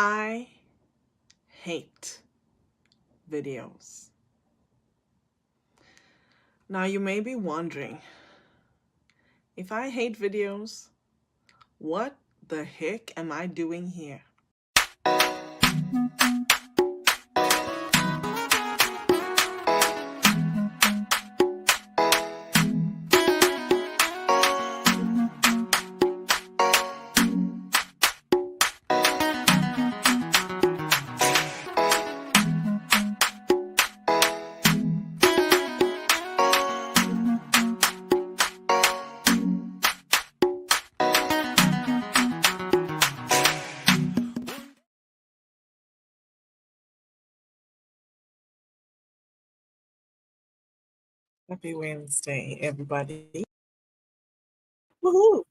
I hate videos. Now, you may be wondering, if I hate videos, what the heck am I doing here? Happy Wednesday, everybody. Woohoo!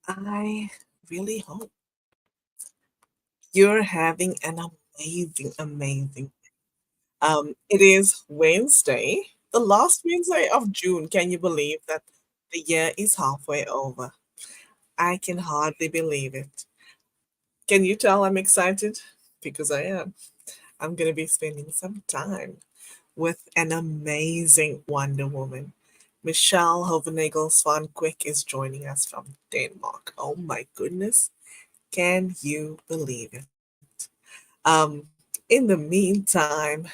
I really hope you're having an amazing. It is Wednesday, the last Wednesday of June. Can you believe that the year is halfway over? I can hardly believe it. Can you tell I'm excited? Because I am. I'm going to be spending some time with an amazing Wonder Woman. Michelle Hovenagel Quick is joining us from Denmark. Oh my goodness. Can you believe it? In the meantime,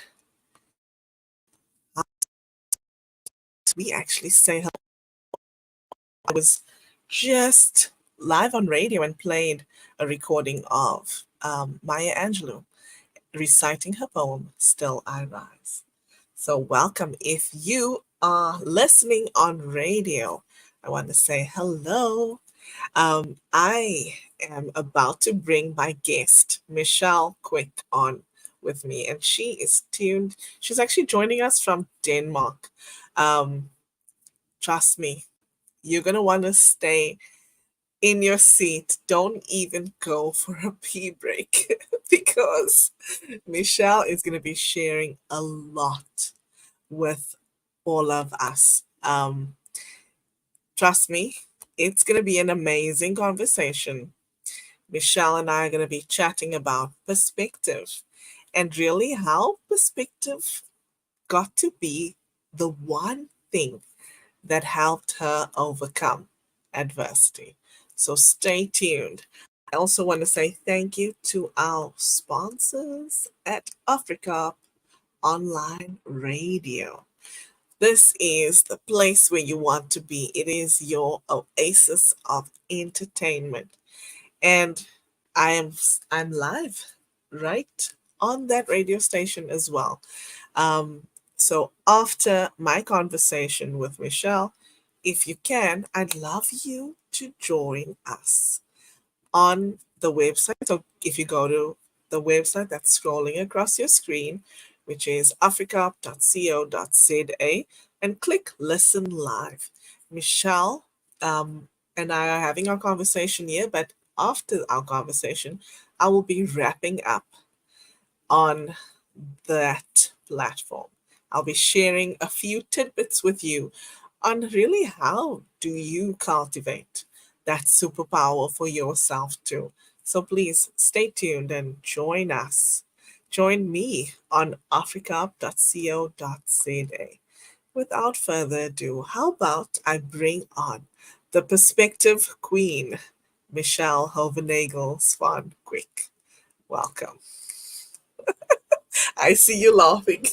we actually say hello. I was just live on radio and played a recording of Maya Angelou reciting her poem, Still I Rise. So, welcome. If you are listening on radio, I want to say hello. I am about to bring my guest, Michelle Quick, on with me, and she is tuned. She's actually joining us from Denmark. Um, Trust me, you're going to want to stay in your seat. Don't even go for a pee break because Michelle is going to be sharing a lot with all of us. Trust me, it's going to be an amazing conversation. Michelle and I are going to be chatting about perspective and really how perspective got to be the one thing that helped her overcome adversity. So stay tuned. I also want to say thank you to our sponsors at Africa Online Radio. This is the place where you want to be. It is your oasis of entertainment. And I'm live right on that radio station as well. So after my conversation with Michelle, if you can, I'd love you to join us on the website. So if you go to the website that's scrolling across your screen, which is africa.co.za, and click Listen Live. Michelle and I are having our conversation here, but after our conversation, I will be wrapping up on that platform. I'll be sharing a few tidbits with you on really how do you cultivate that superpower for yourself too. So please stay tuned and join us. Join me on africa.co.za. Without further ado, how about I bring on the perspective queen, Michelle Hovenagel Swan Quick. Welcome. I see you laughing.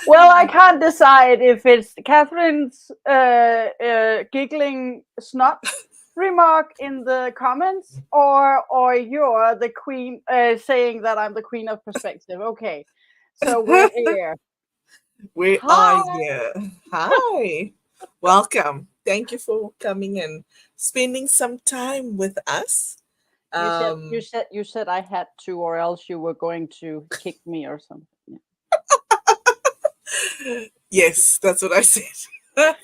Well, I can't decide if it's Catherine's giggling snot remark in the comments or you're the queen saying that I'm the queen of perspective. Okay, so we're here. We are Hi. here. Hi. Welcome. Thank you for coming and spending some time with us. You said Um, I had to, or else you were going to kick me or something. Yeah. yes, that's what I said.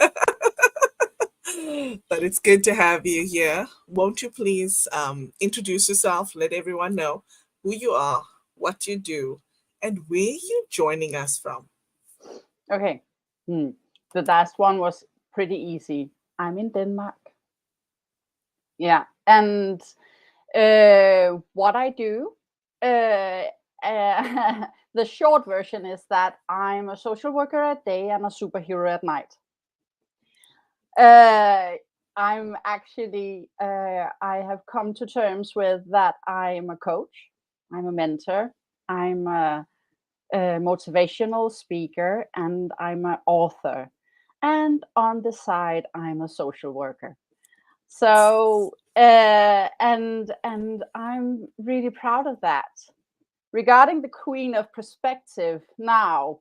But it's good to have you here. Won't you please introduce yourself, let everyone know who you are, what you do, and where you're joining us from? Okay. The last one was pretty easy. I'm in Denmark. Yeah. And what I do, uh, the short version is that I'm a social worker at day and a superhero at night. Uh, I'm actually, I have come to terms with that I'm a coach, I'm a mentor, I'm a motivational speaker, and I'm an author. And on the side, I'm a social worker. So, and I'm really proud of that. Regarding the Queen of Perspective, now,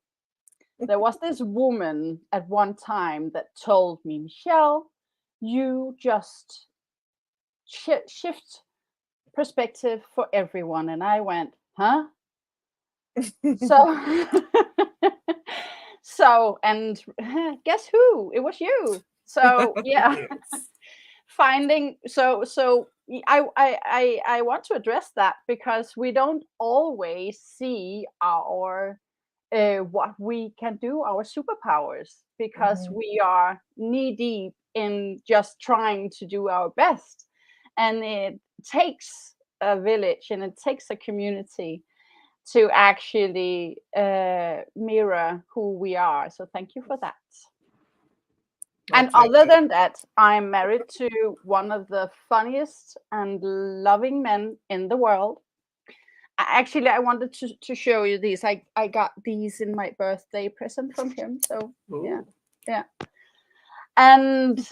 there was this woman at one time that told me, Michelle, you just shift perspective for everyone. And I went, huh? So, so, and guess who? It was you. So, yeah, Yes. finding, so I want to address that because we don't always see our what we can do, our superpowers, because Mhm. we are knee deep in just trying to do our best. And it takes a village and it takes a community to actually mirror who we are. So thank you for that. My And other pleasure. than that, I'm married to one of the funniest and loving men in the world. Actually, I wanted to show you these. I got these in my birthday present from him. So yeah, Ooh. yeah. And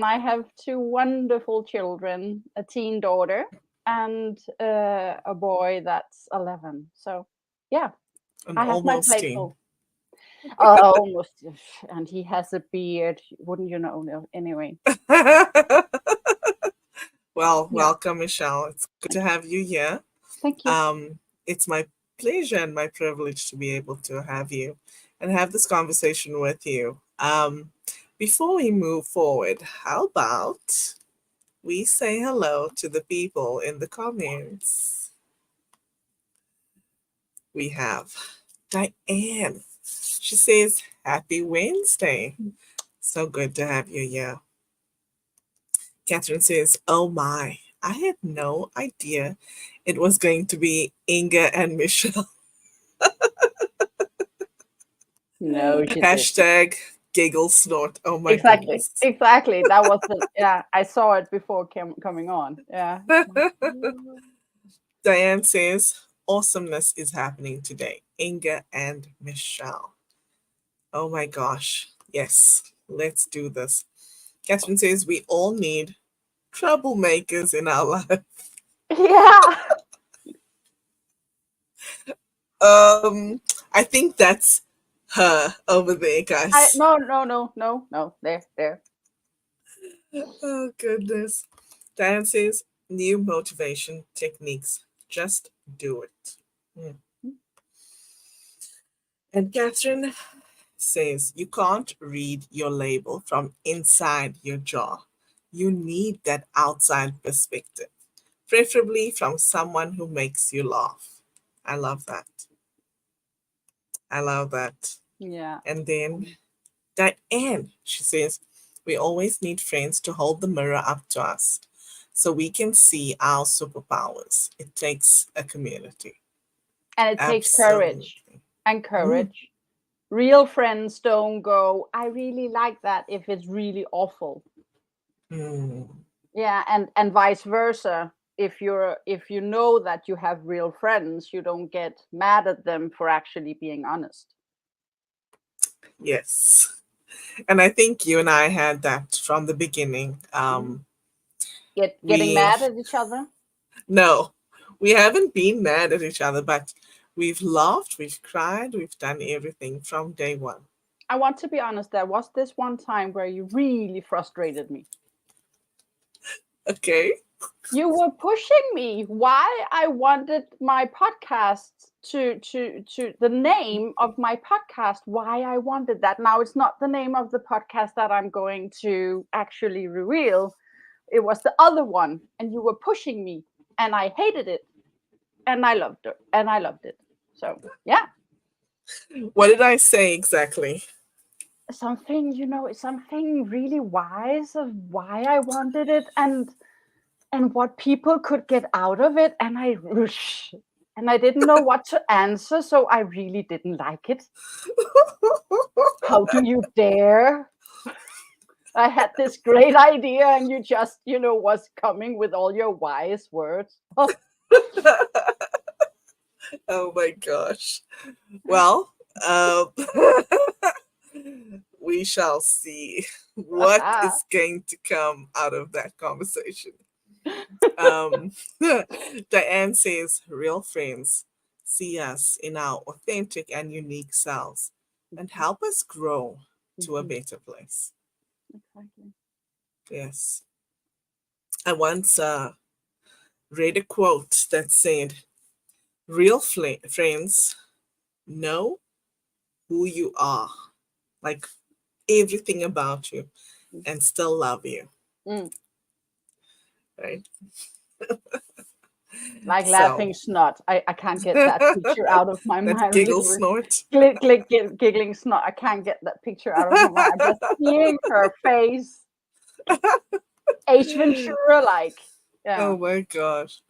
I have two wonderful children, a teen daughter and a boy that's 11. So yeah, An I have my almost plate teen. full. Almost, and he has a beard. Wouldn't you know? No, anyway, Well, yeah. welcome, Michelle. It's good to have you here. Thank you. It's my pleasure and my privilege to be able to have you and have this conversation with you. Before we move forward, how about we say hello to the people in the comments? We have Diane. She says, Happy Wednesday. So good to have you here. Catherine says, Oh my, I had no idea it was going to be Inga and Michelle. No, she did. Hashtag giggle snort. Oh my Exactly. goodness. Exactly. That was the, yeah. I saw it before coming on. Yeah. Diane says, Awesomeness is happening today. Inga and Michelle. Oh my gosh. Yes, let's do this. Catherine says, We all need troublemakers in our life. Yeah. Um, I think that's her over there, I guys. no no no no no. There. Oh goodness. Diane says, new motivation techniques. Just do it. Hmm. And Catherine says, you can't read your label from inside your jaw. You need that outside perspective, preferably from someone who makes you laugh. I love that. I love that. Yeah. And then Diane, she says, we always need friends to hold the mirror up to us so we can see our superpowers. It takes a community. And it takes courage Absolutely. and Mm, courage. Real friends don't go, I really like that if it's really awful. mm, Yeah, and vice versa. If you know that you have real friends, you don't get mad at them for actually being honest. yes. And I think you and I had that from the beginning. Mhm. Getting mad We've, at each other. no, we haven't been mad at each other, but we've laughed, we've cried, we've done everything from day one. I want to be honest, there was this one time where you really frustrated me. Okay. You were pushing me why I wanted my podcast to the name of my podcast, why I wanted that. Now it's not the name of the podcast that I'm going to actually reveal. It was the other one, and you were pushing me, and I hated it, and I loved it, and I loved it. So yeah, What did I say exactly? something, something really wise of why I wanted it. And and what people could get out of it, and I didn't know what to answer, so I really didn't like it. How do you dare? I had this great idea, and you just, was coming with all your wise words. Oh, Oh my gosh. Well, we shall see what is going to come out of that conversation. Um, Diane says, real friends see us in our authentic and unique selves and help us grow to a better place. exactly. Yes. I once read a quote that said, real friends know who you are, like everything about you, and still love you, Mm. right? Like So laughing snot. I can't get that picture out of my that mind. giggle Literally, snort. giggling snot. I can't get that picture out of my mind. Just seeing her face, Ace Ventura, like, yeah. Oh my gosh.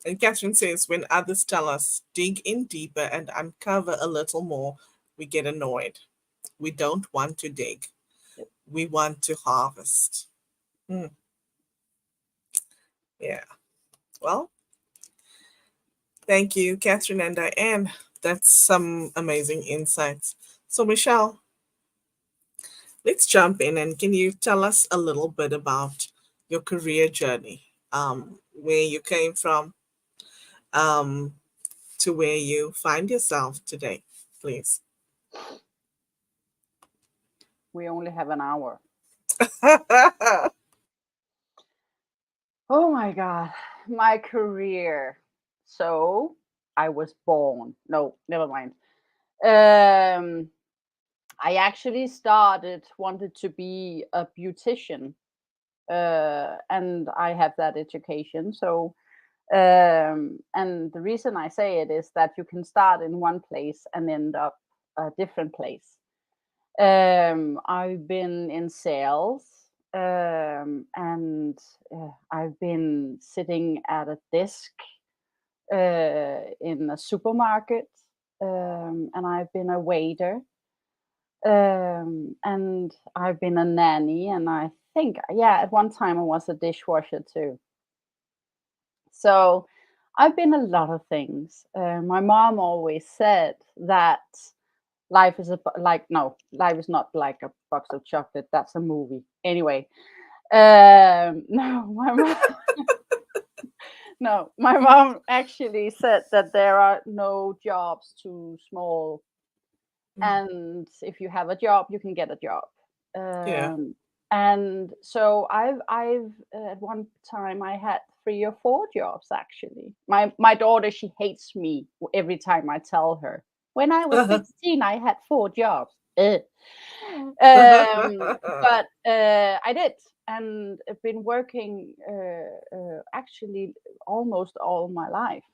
And Catherine says, when others tell us, dig in deeper and uncover a little more, we get annoyed. We don't want to dig, we want to harvest. Hmm. Yeah. Well, thank you, Catherine and Diane. That's some amazing insights. So, Michelle, let's jump in and can you tell us a little bit about your career journey, where you came from, um, to where you find yourself today, please? We only have an hour. Oh my God, my career. So I was born. No, never mind. Um, I actually wanted to be a beautician, and I have that education. So, and the reason I say it is that you can start in one place and end up a different place. I've been in sales, and I've been sitting at a desk in a supermarket, and I've been a waiter, and I've been a nanny, and I think, yeah, at one time I was a dishwasher too. So I've been a lot of things. My mom always said that life is like, no, life is not like a box of chocolate. That's a movie. Anyway, no, no, my mom actually said that there are no jobs too small, Mm, and if you have a job, you can get a job. yeah. Um, and so I've at one time I had 3 or 4 jobs actually. My daughter, she hates me every time I tell her. When I was 16, I had 4 jobs. But I did, and I've been working actually almost all my life.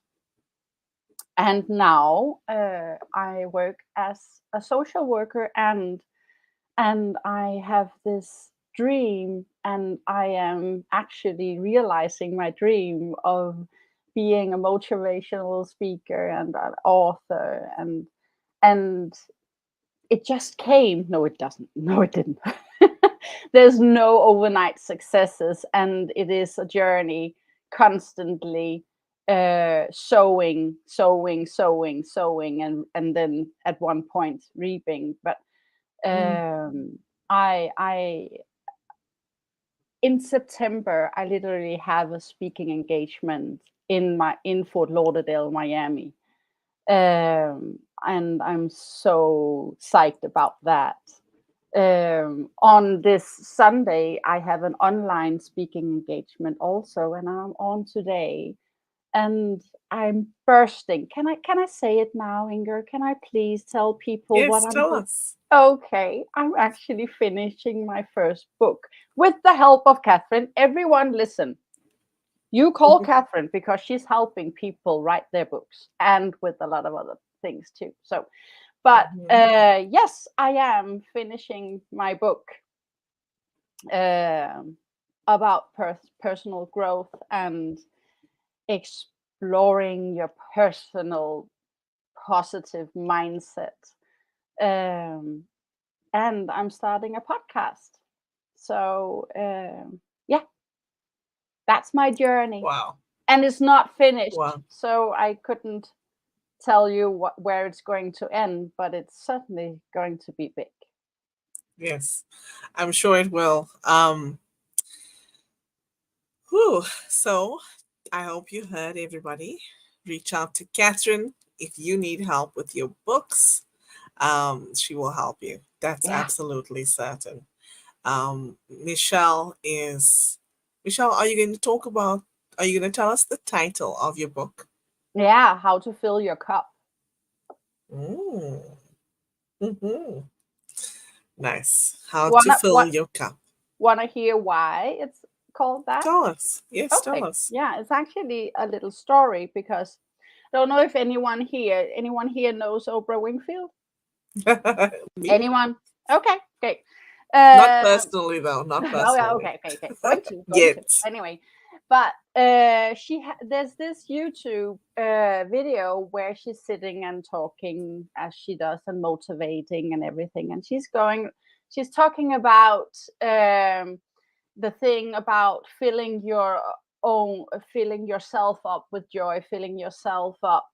And now I work as a social worker, and I have this dream, and I am actually realizing my dream of being a motivational speaker and an author, and it just came. No, it doesn't. No, it didn't. There's no overnight successes, and it is a journey constantly, sowing, and then at one point reaping. But Mm, I in September I literally have a speaking engagement in Fort Lauderdale, Miami, and I'm so psyched about that. On this Sunday, I have an online speaking engagement also, and I'm on today, and I'm bursting. Can I say it now, Inger? Can I please tell people what yes, I'm tell doing? us. Okay, I'm actually finishing my first book with the help of Catherine. Everyone, listen. You call Catherine because she's helping people write their books and with a lot of other things too. So, but Mhm. yes, I am finishing my book. Um about personal growth and exploring your personal positive mindset. Um, and I'm starting a podcast. So, yeah, that's my journey. Wow. And it's not finished. Wow. So I couldn't tell you where it's going to end, but it's certainly going to be big. Yes. I'm sure it will. Whew. So I hope you heard everybody. Reach out to Catherine if you need help with your books. She will help you. That's Yeah. absolutely certain. Michelle is. Michelle, are you going to talk about? Are you going to tell us the title of your book? Yeah. How to fill your cup. Mm. Hmm. Nice. How to Wanna fill your cup. wanna hear why it's called that? Tell us. Yes, tell Okay. us. Yeah, it's actually a little story because I don't know if anyone here knows Oprah Winfield. Me? Anyone? Okay. Okay. Not Uh, personally, though. Not oh yeah. personally. Okay. Going to. Yet. Anyway, but there's this YouTube video where she's sitting and talking as she does and motivating and everything, and she's talking about the thing about filling yourself up with joy, filling yourself up,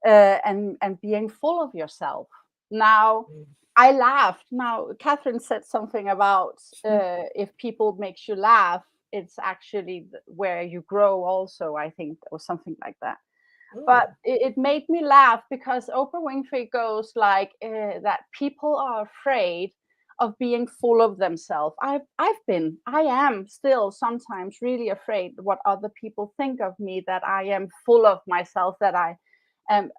and being full of yourself. Now, I laughed. Now, Catherine said something about if people makes you laugh, it's actually where you grow. Also, I think, or something like that. But Mm. it made me laugh because Oprah Winfrey goes like that people are afraid of being full of themselves. I am still sometimes really afraid what other people think of me, that I am full of myself, that I am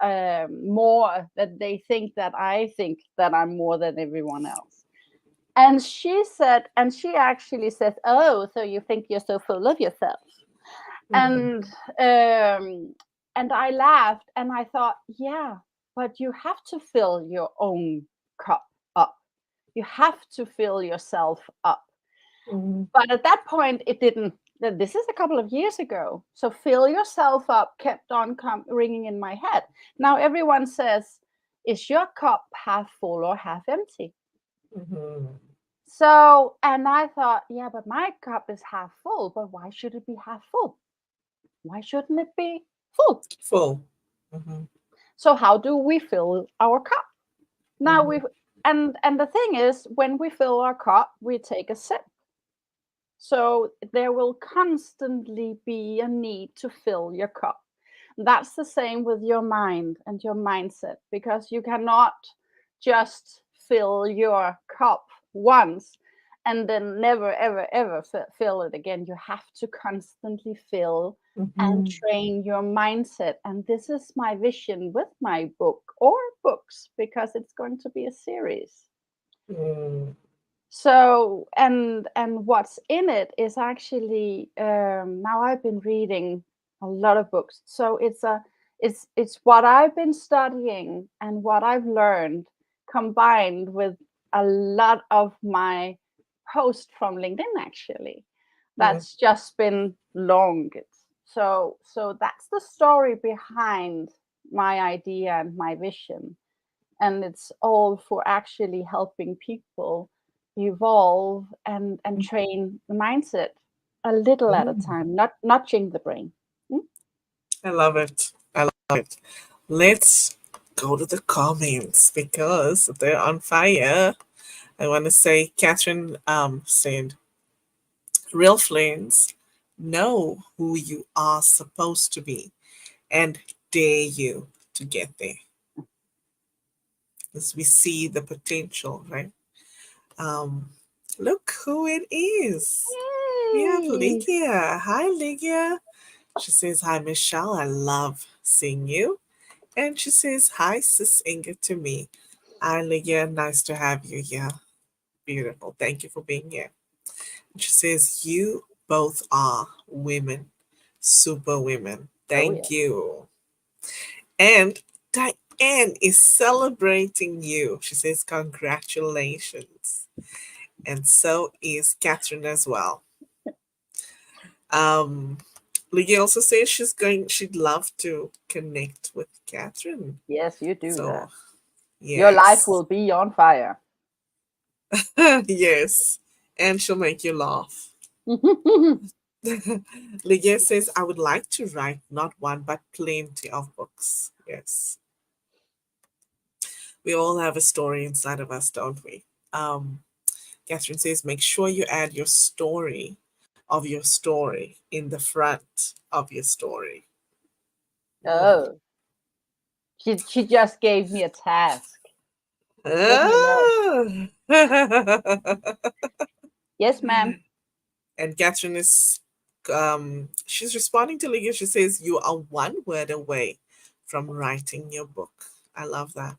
more, that they think that I'm more than everyone else. And she actually says, "Oh, so you think you're so full of yourself?" Mhm. and um and I laughed and I thought, yeah, but you have to fill your own cup up. You have to fill yourself up. Mhm. But at that point it didn't. This is a couple of years ago, so fill yourself up kept on ringing in my head. Now everyone says, is your cup half full or half empty? Mhm. So, and I thought, yeah, but my cup is half full, but why should it be half full? Why shouldn't it be full? Full. Mhm. So how do we fill our cup? Now we Mhm. and the thing is, when we fill our cup, we take a sip. So there will constantly be a need to fill your cup. That's the same with your mind and your mindset, because you cannot just fill your cup once and then never, ever, ever fill it again. You have to constantly fill and Mhm. train your mindset. And this is my vision with my book or books, because it's going to be a series. Mm. So and what's in it is actually, now I've been reading a lot of books, so it's what I've been studying and what I've learned, combined with a lot of my post from LinkedIn, actually, Mm. that's just been long. So that's the story behind my idea and my vision, and it's all for actually helping people evolve and train the mindset a little at a Mm. time, not nudging the brain. Mm. I love it. I love it. Let's go to the comments because they're on fire. I want to say Catherine said, real friends know who you are supposed to be and dare you to get there. As we see the potential, right? Um, Look who it is. We have Yay! Lygia. Hi, Lygia. She says, hi, Michelle. I love seeing you. And she says, hi, Sis Inga to me. Hi, Lygia. Nice to have you here. Beautiful. Thank you for being here. And she says, you both are women, super women. Oh yeah. Thank you. And Diane is celebrating you. She says, congratulations. And so is Catherine as well. Um, Liggy also says she'd love to connect with Catherine. Yes, you do So that. Your life yes, will be on fire. yes, and she'll make you laugh. Liggy says, I would like to write not one but plenty of books. Yes, we all have a story inside of us, don't we? Um, Catherine says, make sure you add your story of your story in the front of your story. Mm. Oh, she just gave me a task. Let me know. Ah. Yes, ma'am. And Catherine is, she's responding to Ligia. She says, you are one word away from writing your book. I love that.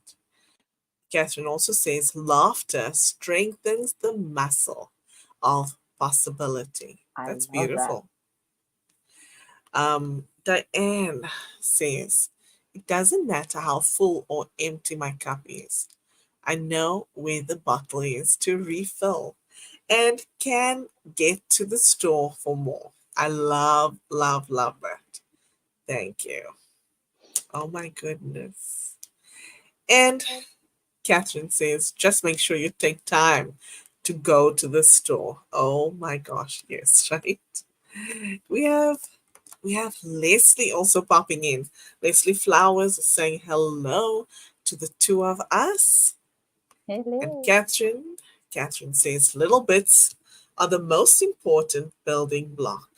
Catherine also says, laughter strengthens the muscle of possibility. I That's love that. beautiful. Diane says, it doesn't matter how full or empty my cup is. I know where the bottle is to refill and can get to the store for more. I love, love, love that. Thank you. Oh my goodness. And Catherine says, just make sure you take time to go to the store. Oh my gosh, yes, right? We have we have Leslie also popping in. Leslie Flowers is saying hello to the two of us. And Hello. Catherine says little bits are the most important building block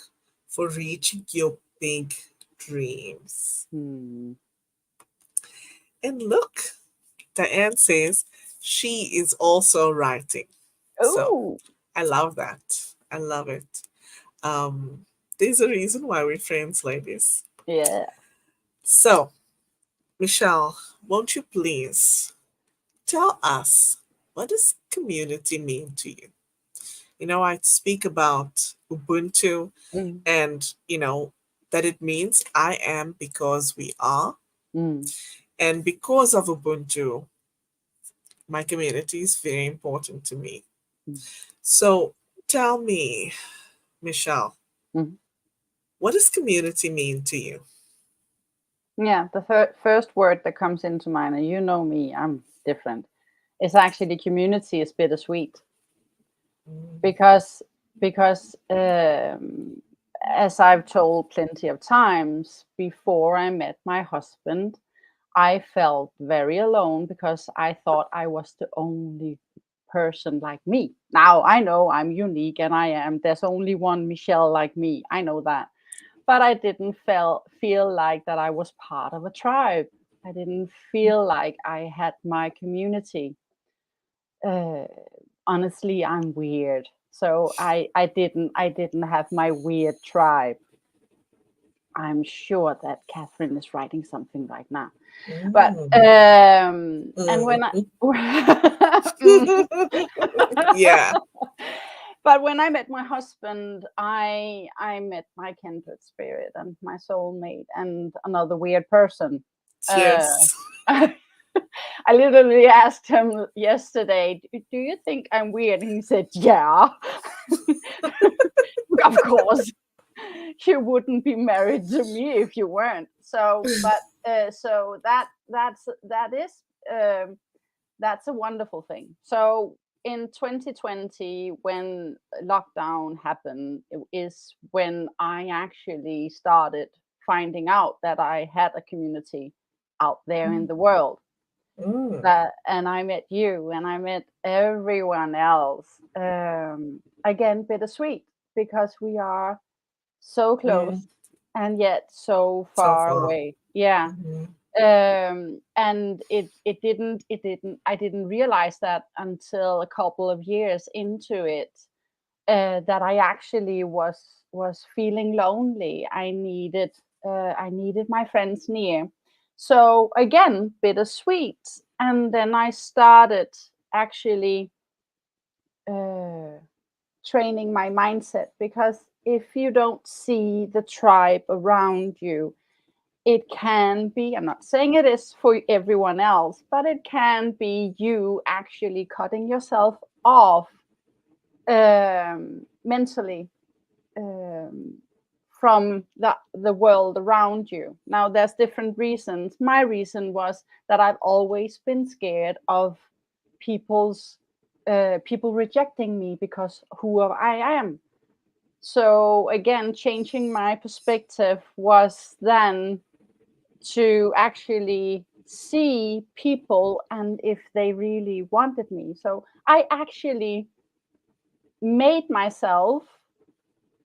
for reaching your big dreams. Hmm. And look, Diane says she is also writing. So Oh, I love that. I love it. Um, there's a reason why we're friends, ladies. yeah. So, Michelle, won't you please tell us what does community mean to you? I speak about Ubuntu Mm, and, that it means I am because we are. mm, And because of Ubuntu, my community is very important to me. mm, So tell me, Michelle, mm. what does community mean to you? Yeah, the first word that comes into mind, and you know me, I'm different. Is actually community is bittersweet Mm, because as I've told plenty of times before I met my husband, I felt very alone because I thought I was the only person like me. Now I know I'm unique and there's only one Michelle like me. I know that. But I didn't feel like that I was part of a tribe. I didn't feel like I had my community. Uh, Honestly, I'm weird. So I didn't have my weird tribe. I'm sure that Catherine is writing something right now. But mm, and when I mm. Mm. Yeah. But when I met my husband, I met my kindred spirit and my soulmate and another weird person. Uh, Yes. I literally asked him yesterday, "Do you think I'm weird?" And he said, "Yeah, of course. You wouldn't be married to me if you weren't." So um, that's a wonderful thing. So in 2020, when lockdown happened, it is when I actually started finding out that I had a community out there in the world. Mm, And I met you, and I met everyone else. Again, bittersweet because we are so close mm. and yet so So far far. away. Yeah. Mhm. And I didn't realize that until a couple of years into it, that I actually was feeling lonely. I needed my friends near. So again, bittersweet. And then I started actually uh, training my mindset, because if you don't see the tribe around you, it can be, I'm not saying it is for everyone else, but it can be you actually cutting yourself off mentally, um, from the world around you. Now there's different reasons. My reason was that I've always been scared of people's people rejecting me because who I am. So again, changing my perspective was then to actually see people and if they really wanted me. So I actually made myself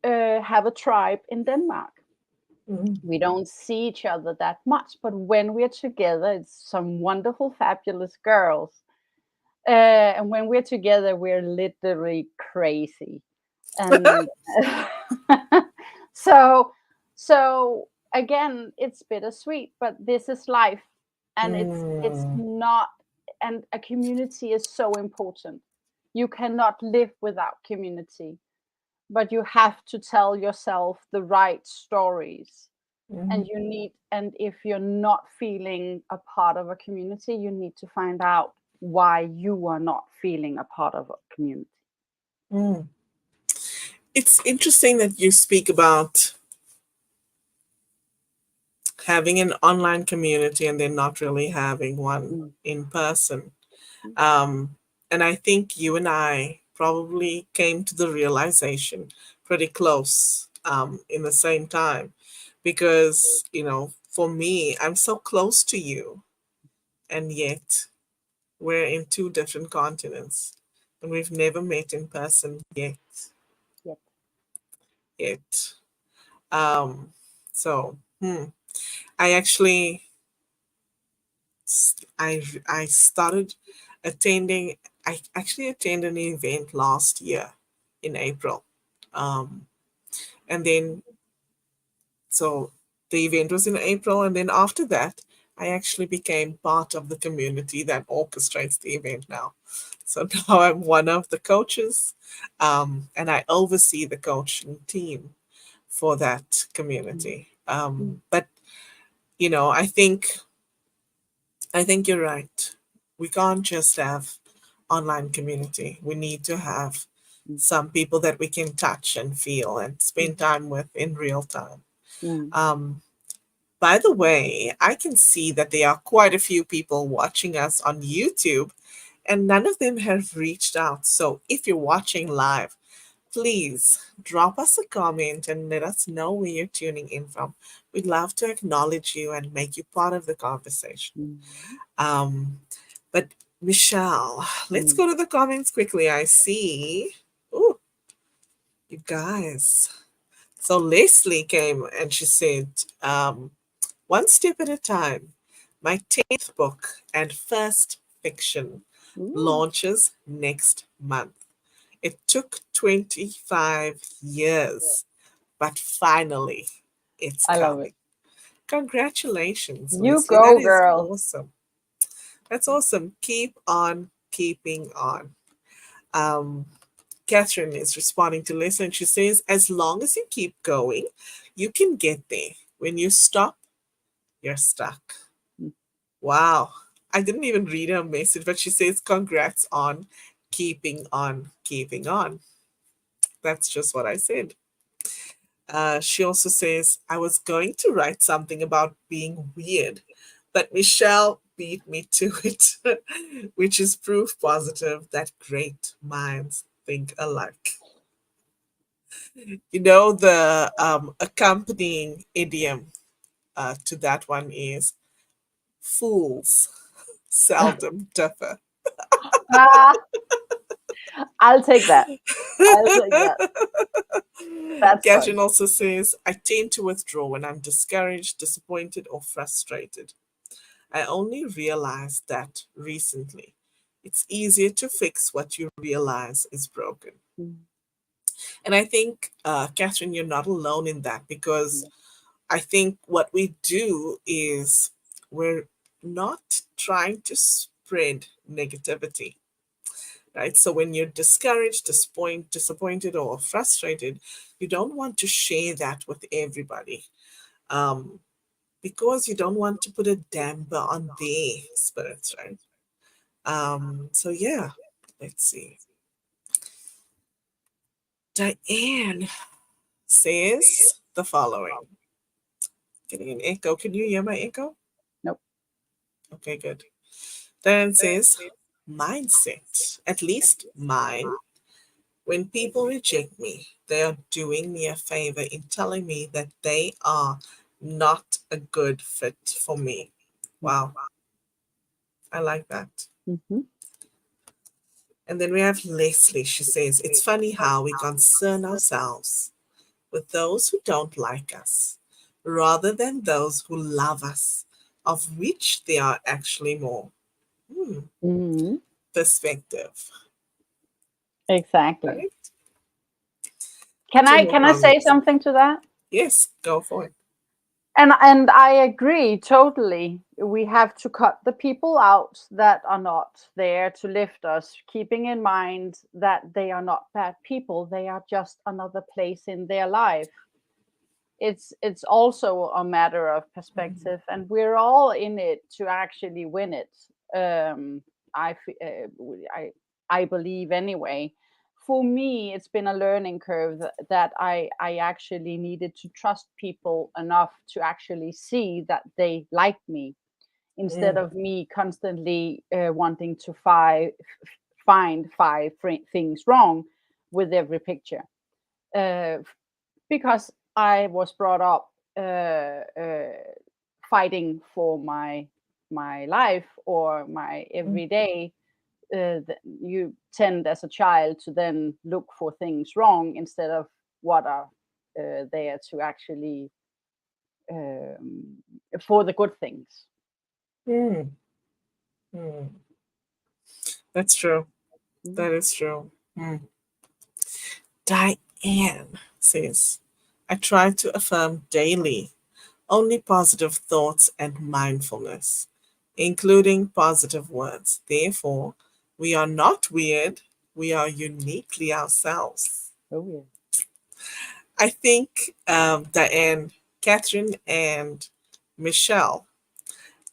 have a tribe in Denmark. Mm. We don't see each other that much, but when we're together, it's some wonderful, fabulous girls. And when we're together, we're literally crazy. And so, so again, it's bittersweet, but this is life, and it's Mm. not. And a community is so important. You cannot live without community, but you have to tell yourself the right stories, and Mm. you need, and if you're not feeling a part of a community, you need to find out why you are not feeling a part of a community. Mm. It's interesting that you speak about having an online community and then not really having one Mm. in person. Um, and I think you and I probably came to the realization pretty close in the same time because, for me, I'm so close to you, and yet we're in two different continents and we've never met in person yet. Yep. Yet. Um, so, I actually I started attending. I actually attended an event last year in April, um, and then so the event was in April, and then after that, I actually became part of the community that orchestrates the event now. So now I'm one of the coaches, and I oversee the coaching team for that Mm. community. Mm. But I think you're right. We can't just have online community. We need to have Mm. some people that we can touch and feel and spend Mm. time with in real time. Mm. Um, by the way, I can see that there are quite a few people watching us on YouTube, and none of them have reached out. So if you're watching live, please drop us a comment and let us know where you're tuning in from. We'd love to acknowledge you and make you part of the conversation. Mm. Um, but Michelle, let's Mm. go to the comments quickly. I see. Oh, you guys. So Leslie came and she said, one step at a time. My 10th book and first fiction Ooh, launches next month. It took 25 years, but finally it's I love it. coming. Congratulations, You Leslie. That go, is girl. awesome. That's awesome. Keep on keeping on. Um, Catherine is responding to Lisa and she says, as long as you keep going, you can get there. When you stop, you're stuck. Mm. Wow. I didn't even read her message, but she says, congrats on keeping on keeping on. That's just what I said. She also says, I was going to write something about being weird, but Michelle beat me to it, which is proof positive that great minds think alike. The accompanying idiom to that one is fools seldom differ. Ah, I'll take that. I'll take that. That's Catherine fun. also says, I tend to withdraw when I'm discouraged, disappointed, or frustrated. I only realized that recently. It's easier to fix what you realize is broken. Mm. And I think, Catherine, you're not alone in that because Yeah. I think what we do is we're not trying to spread negativity, right? So when you're discouraged, disappointed, or frustrated, you don't want to share that with everybody um, because you don't want to put a damper on their spirits, right? So yeah, let's see. Diane says, the following. Getting an echo. Can you hear my echo? Nope. Okay, good. Then it says mindset, at least mine. When people reject me, they are doing me a favor in telling me that they are not a good fit for me. Wow, I like that. Mm-hmm. And then we have Leslie. She says, it's funny how we concern ourselves with those who don't like us rather than those who love us, of which there are actually more. Hmm, Mm-hmm. perspective, Exactly. right? Can Two I more can I say comments. something to that? Yes, go for it. And I agree totally. We have to cut the people out that are not there to lift us, keeping in mind that they are not bad people. They are just another place in their life. It's also a matter of perspective, and we're all in it to actually win it. Um, I f- I I believe anyway. For me, it's been a learning curve that I actually needed to trust people enough to actually see that they like me instead Mm, of me constantly wanting to find things wrong with every picture. Uh, because I was brought up fighting for my life or my mm, everyday. You tend as a child to then look for things wrong instead of what are there to actually um, for the good things. mm, mm. That's true. Mm. That is true. Mm. Diane says, I try to affirm daily only positive thoughts and mindfulness, including positive words. Therefore, we are not weird, we are uniquely ourselves. Oh yeah. I think Diane, Catherine, and Michelle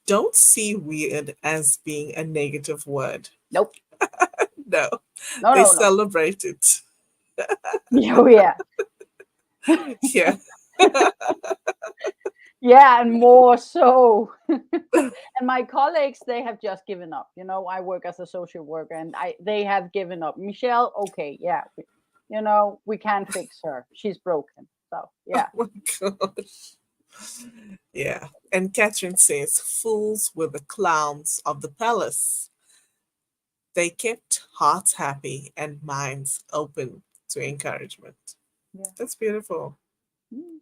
don't see weird as being a negative word. Nope. No, No. they No. No. celebrate it. Oh yeah. Yeah. Yeah, and more so. And my colleagues, they have just given up. I work as a social worker, and they have given up. Michelle, okay, yeah, we can't fix her. She's broken. So Oh yeah. my gosh. Yeah. And Catherine says, fools were the clowns of the palace. They kept hearts happy and minds open to encouragement. Yeah. That's beautiful. Mm,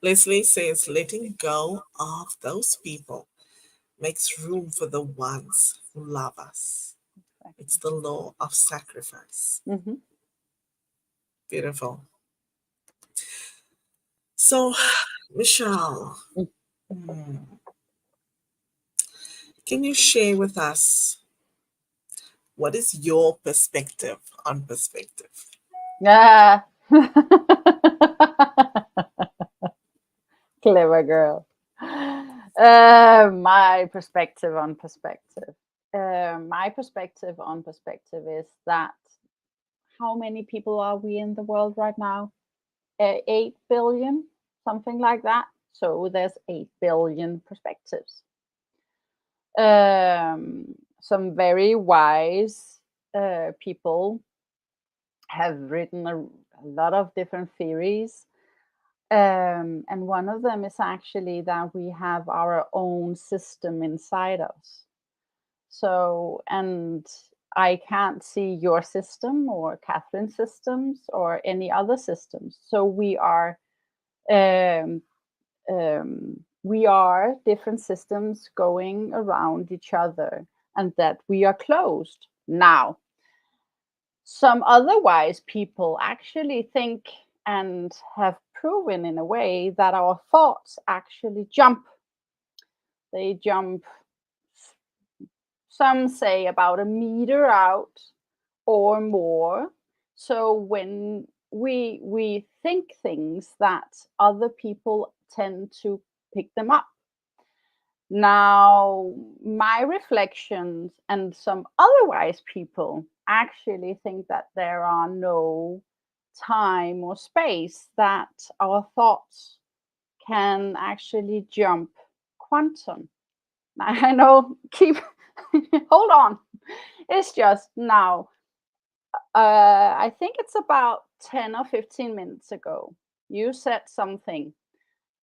Leslie says, letting go of those people makes room for the ones who love us. It's exactly. the law of sacrifice. Mm-hmm. Beautiful. So, Michelle, Mm. hmm, can you share with us what is your perspective on perspective? Yeah. Clever girl. My perspective on perspective. My perspective on perspective is that how many people are we in the world right now? 8 billion, something like that. So there's 8 billion perspectives. Some very wise people have written a lot of different theories. And one of them is actually that we have our own system inside us. So, and I can't see your system or Catherine's systems or any other systems. So um, we are different systems going around each other, and that we are closed now. Some otherwise people actually think and have proven in a way that our thoughts actually jump. They jump, some say about a meter out or more. So when we think things, that other people tend to pick them up. Now, my reflections and some otherwise people actually think that there are no time or space that our thoughts can actually jump quantum. I know, keep hold on. It's just now, I think it's about 10 or 15 minutes ago, you said something.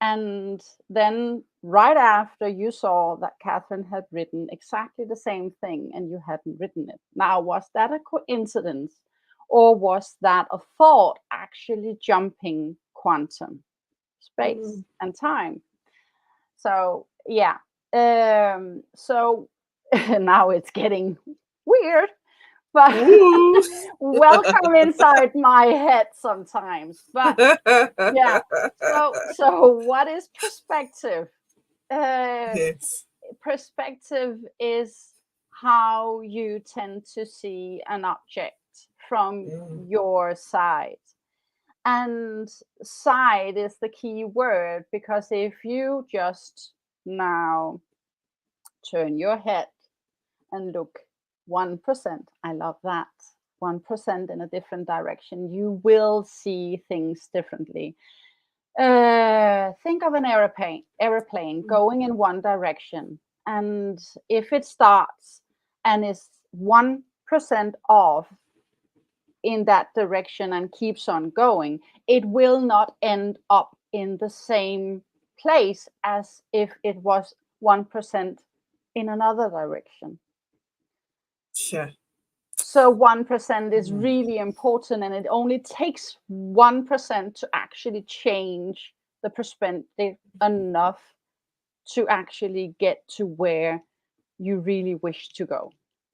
And then right after you saw that Catherine had written exactly the same thing and you hadn't written it. Now, was that a coincidence or was that a thought actually jumping quantum space Mm. and time? So, yeah. So now it's getting weird, but Ooh. welcome inside my head sometimes. But yeah. So what is perspective? Uh, Yes. Perspective is how you tend to see an object from Mm. your side. And side is the key word, because if you just now turn your head and look 1%, I love that. 1% in a different direction, you will see things differently. Think of an airplane going in one direction, and if it starts and is 1% off in that direction and keeps on going, it will not end up in the same place as if it was 1% in another direction. Sure. So 1% is Mm. really important, and it only takes 1% to actually change the perspective enough to actually get to where you really wish to go.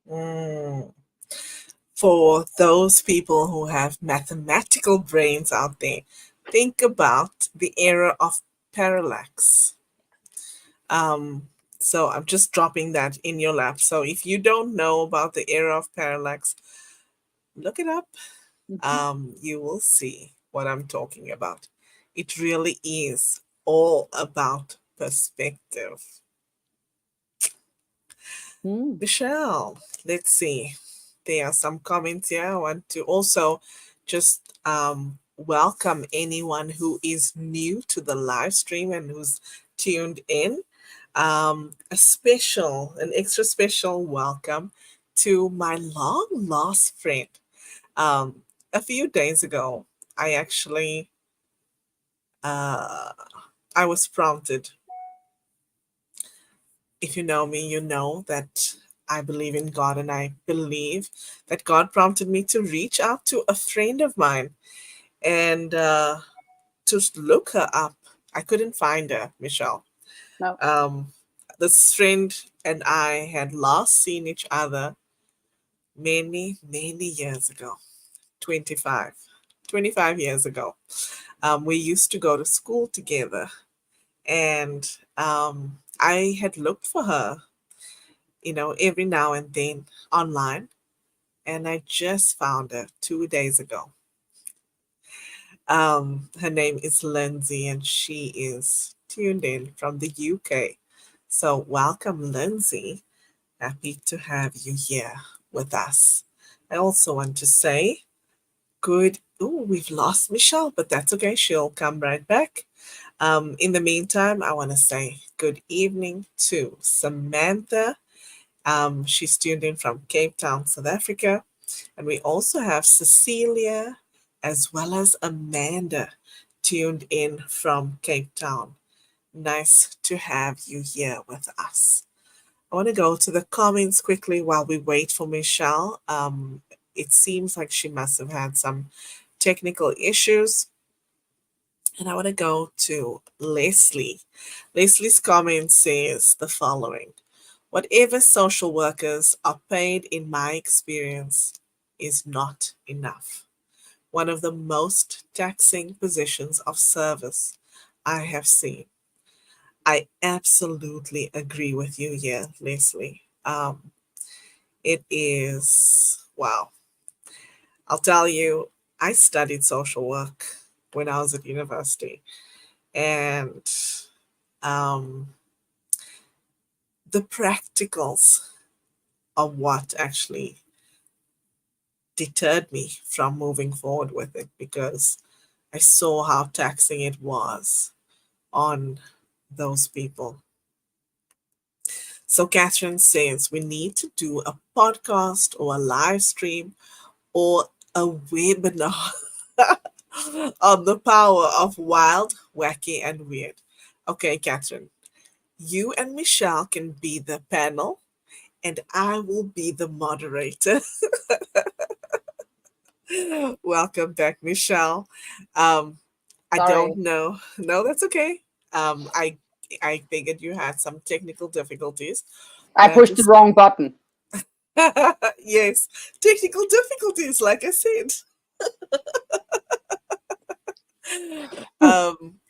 Mm. For those people who have mathematical brains out there, think about the era of parallax. Um, so I'm just dropping that in your lap. So if you don't know about the era of parallax, look it up. Mhm. You will see what I'm talking about. It really is all about perspective. Mm. Michelle, let's see. There are some comments here. I want to also just welcome anyone who is new to the live stream and who's tuned in. An extra special welcome to my long lost friend. Um, a few days ago, I actually uh, I was prompted. If you know me, you know that I believe in God, and I believe that God prompted me to reach out to a friend of mine and to look her up. I couldn't find her, Michelle. No. Um, this friend and I had last seen each other many, many years ago. 25, 25 years ago. We used to go to school together, and I had looked for her, every now and then online, and I just found her 2 days ago. Her name is Lindsay, and she is tuned in from the UK. So, welcome, Lindsay. Happy to have you here with us. I also want to say good. Oh, we've lost Michelle, but that's okay. She'll come right back. In the meantime, I want to say good evening to Samantha. She's tuned in from Cape Town, South Africa. And we also have Cecilia as well as Amanda tuned in from Cape Town. Nice to have you here with us. I want to go to the comments quickly while we wait for Michelle. It seems like she must have had some technical issues. And I want to go to Leslie. Leslie's comment says the following: whatever social workers are paid, in my experience, is not enough. One of the most taxing positions of service I have seen. I absolutely agree with you here, Leslie. It is, wow. I'll tell you, I studied social work when I was at university, and um, the practicals are what actually deterred me from moving forward with it because I saw how taxing it was on those people. So Catherine says we need to do a podcast or a live stream or a webinar on the power of wild, wacky, and weird. Okay, Catherine, you and Michelle can be the panel, and I will be the moderator. Welcome back, Michelle. Um, I Sorry, don't know. No, that's okay. Um, I I figured you had some technical difficulties, I but I'm pushed the just wrong button. yes, technical difficulties, like I said.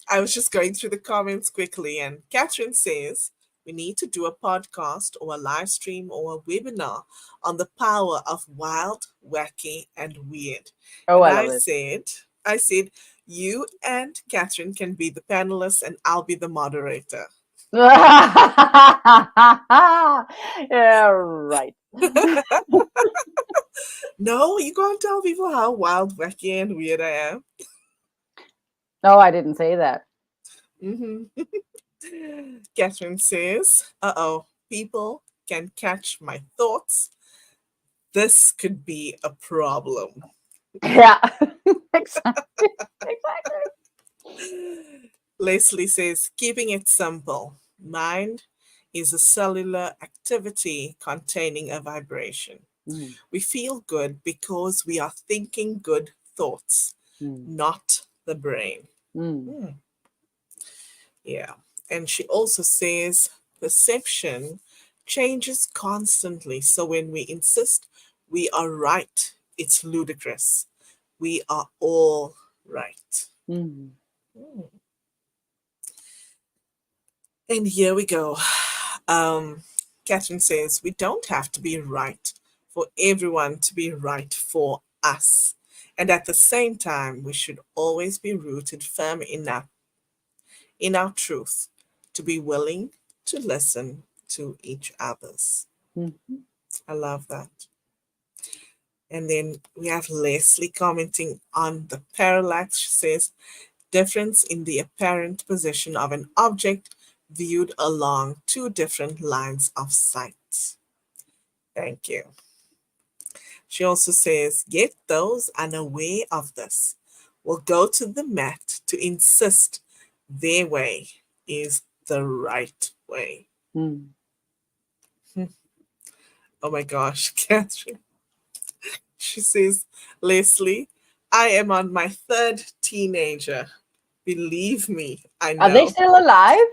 I was just going through the comments quickly, and Catherine says we need to do a podcast or a live stream or a webinar on the power of wild, wacky, and weird. Oh, And I love it. I said, you and Catherine can be the panelists, and I'll be the moderator. Yeah, right. No, you can't tell people how wild, wacky, and weird I am. No, I didn't say that. Hmm. Catherine says, uh-oh, people can catch my thoughts. This could be a problem. Yeah, exactly, exactly. Leslie says, keeping it simple. Mind is a cellular activity containing a vibration. Mm, We feel good because we are thinking good thoughts, mm, not the brain. mm, Hmm. Yeah. And she also says perception changes constantly. So when we insist we are right, it's ludicrous. We are all right. mm. Hmm. And here we go. Um, Catherine says we don't have to be right for everyone to be right for us. And at the same time, we should always be rooted firm in our truth, to be willing to listen to each other's. Mhm. I love that. And then we have Leslie commenting on the parallax. She says, difference in the apparent position of an object viewed along two different lines of sight. Thank you. She also says, yet those unaware of this will go to the mat to insist their way is the right way. Mm. Oh my gosh, Catherine. She says, Leslie, I am on my third teenager. Believe me, I Are they know. still alive?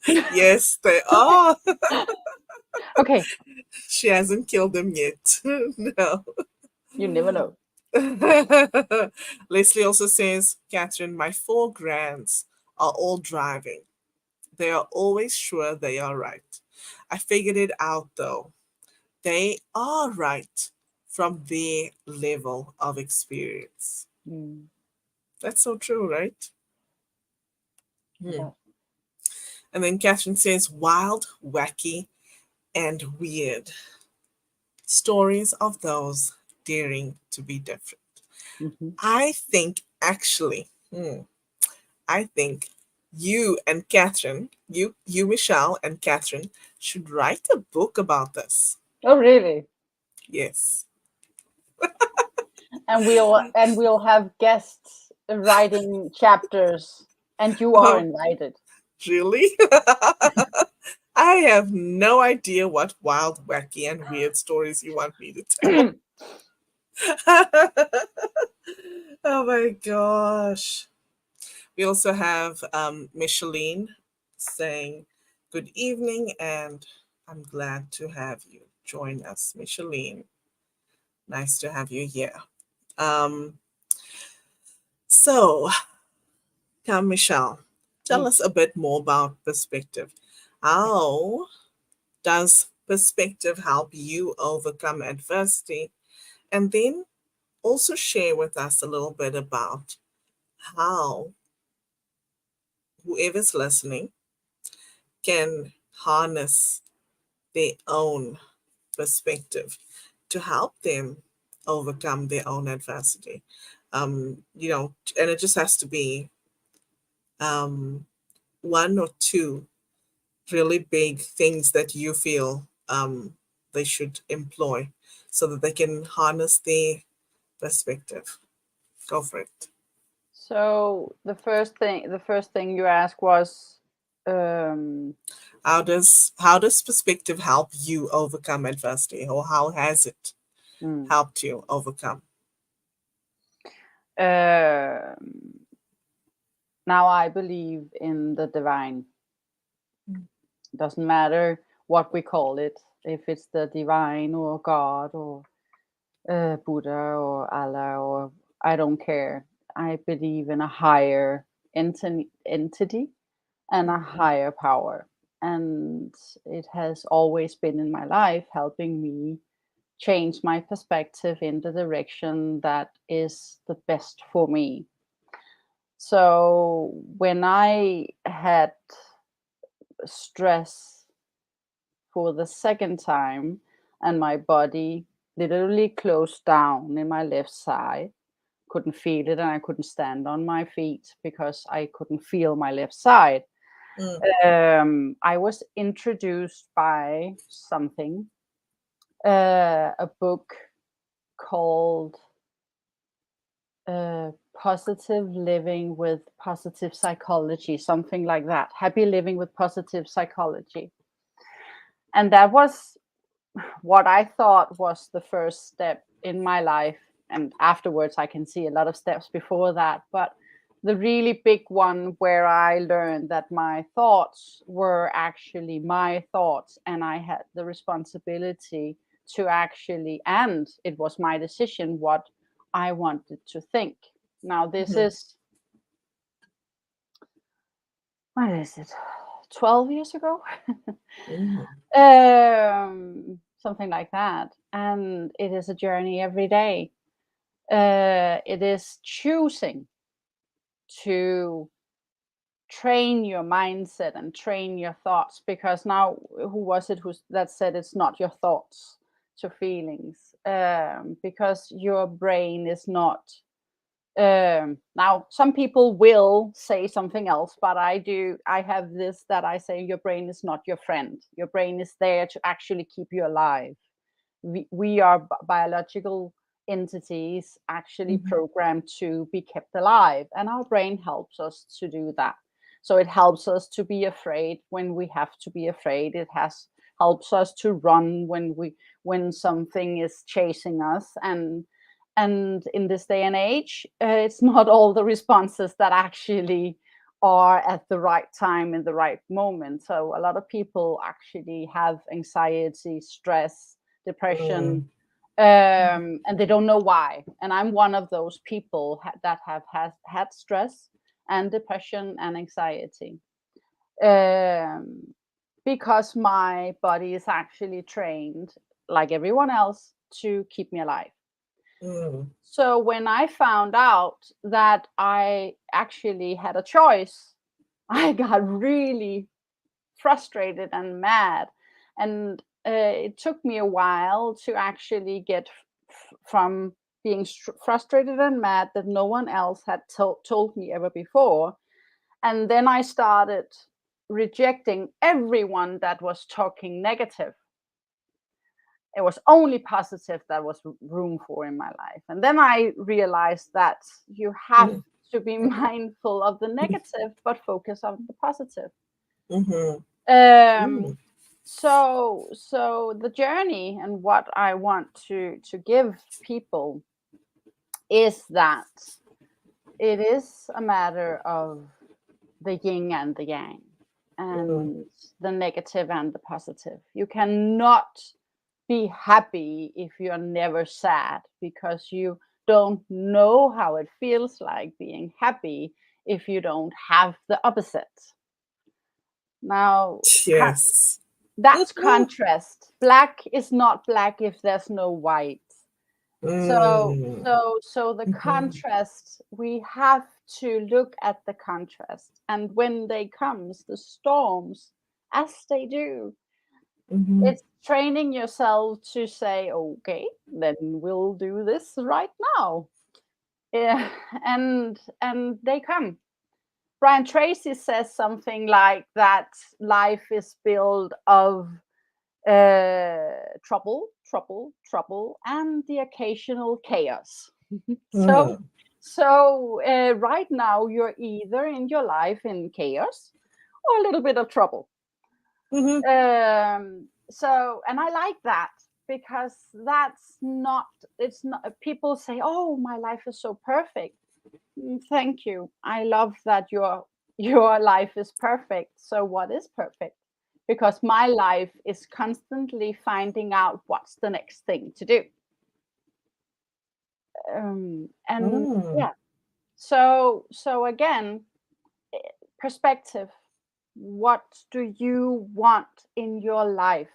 Yes, they are. Okay, She hasn't killed them yet. No. you never know. Leslie also says, Catherine, my four grands are all driving. They are always sure they are right. I figured it out though. They are right from their level of experience. Mm. That's so true, right? Hmm. Yeah. And then Catherine says, wild, wacky, and weird. Stories of those daring to be different. Mhm. I think actually, I think you and Catherine, you, Michelle, and Catherine should write a book about this. Oh, really? Yes. And we'll have guests writing chapters, and you are Oh, invited. really? I have no idea what wild, wacky, and weird stories you want me to tell. Oh my gosh. We also have Micheline saying, good evening, and I'm glad to have you join us, Micheline. Nice to have you here. Um, so, come, Michelle, tell Mm. us a bit more about perspective. How does perspective help you overcome adversity? And then also share with us a little bit about how whoever's listening can harness their own perspective to help them overcome their own adversity. And it just has to be um, one or two really big things that you feel they should employ so that they can harness their perspective. Go for it. So the first thing you asked was, um, How does perspective help you overcome adversity, or how has it hmm, helped you overcome? um, now I believe in the divine. Doesn't matter what we call it, if it's the divine or God or Buddha or Allah, or I don't care. I believe in a higher entity and a higher power. And it has always been in my life helping me change my perspective in the direction that is the best for me. So when I had stress for the second time and my body literally closed down in my left side, couldn't feel it, and I couldn't stand on my feet because I couldn't feel my left side. Mm, I was introduced by something, a book called Positive Living with Positive Psychology, something like that. Happy Living with Positive Psychology. And that was what I thought was the first step in my life. And afterwards, I can see a lot of steps before that. But the really big one where I learned that my thoughts were actually my thoughts, and I had the responsibility to actually, and it was my decision what I wanted to think. Now, this mhm, is, what is it, 12 years ago? mhm, Something like that. And it is a journey every day. It is choosing to train your mindset and train your thoughts, because now, who was it that said it's not your thoughts to feelings, because your brain is not, now some people will say something else, but I have this that I say: your brain is not your friend. Your brain is there to actually keep you alive. We are biological entities actually mhm, programmed to be kept alive, and our brain helps us to do that. So it helps us to be afraid when we have to be afraid. It has helps us to run when something is chasing us. And in this day and age, it's not all the responses that actually are at the right time in the right moment. So a lot of people actually have anxiety, stress, depression, mm, and they don't know why. And I'm one of those people that have had stress and depression and anxiety, um, because my body is actually trained, like everyone else, to keep me alive. mm, So when I found out that I actually had a choice, I got really frustrated and mad. And it took me a while to actually get from being frustrated and mad that no one else had told me ever before. And then I started rejecting everyone that was talking negative. It was only positive that was room for in my life. And then I realized that you have mm, to be mindful of the negative but focus on the positive. mhm, um mm, so the journey and what I want to give people is that it is a matter of the yin and the yang, mm, and the negative and the positive. You cannot be happy if you're never sad, because you don't know how it feels like being happy if you don't have the opposite. Now, yes. that's contrast. Black is not black if there's no white. So, Mm, so the mhm, contrast, we have to look at the contrast. And when they comes, the storms, as they do, Mm-hmm. It's training yourself to say, okay, then we'll do this right now. Yeah, and they come. Brian Tracy says something like that life is built of trouble, and the occasional chaos. so, Mm-hmm. so right now you're either in your life in chaos or a little bit of trouble. Mm-hmm. So, and I like that because that's not. It's not. People say, "Oh, my life is so perfect." Thank you. I love that your life is perfect. So what is perfect? Because my life is constantly finding out what's the next thing to do. And Mm-hmm. yeah, so again, perspective. What do you want in your life?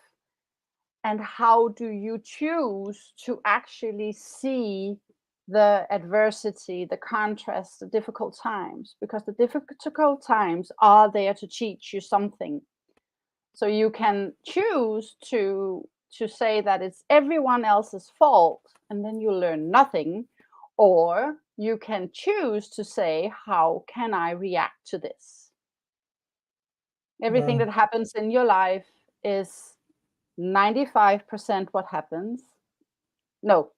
And how do you choose to actually see the adversity, the contrast, the difficult times? Because the difficult times are there to teach you something. So you can choose to say that it's everyone else's fault and then you learn nothing, or you can choose to say, how can I react to this? Everything that happens in your life is 95% what happens. No,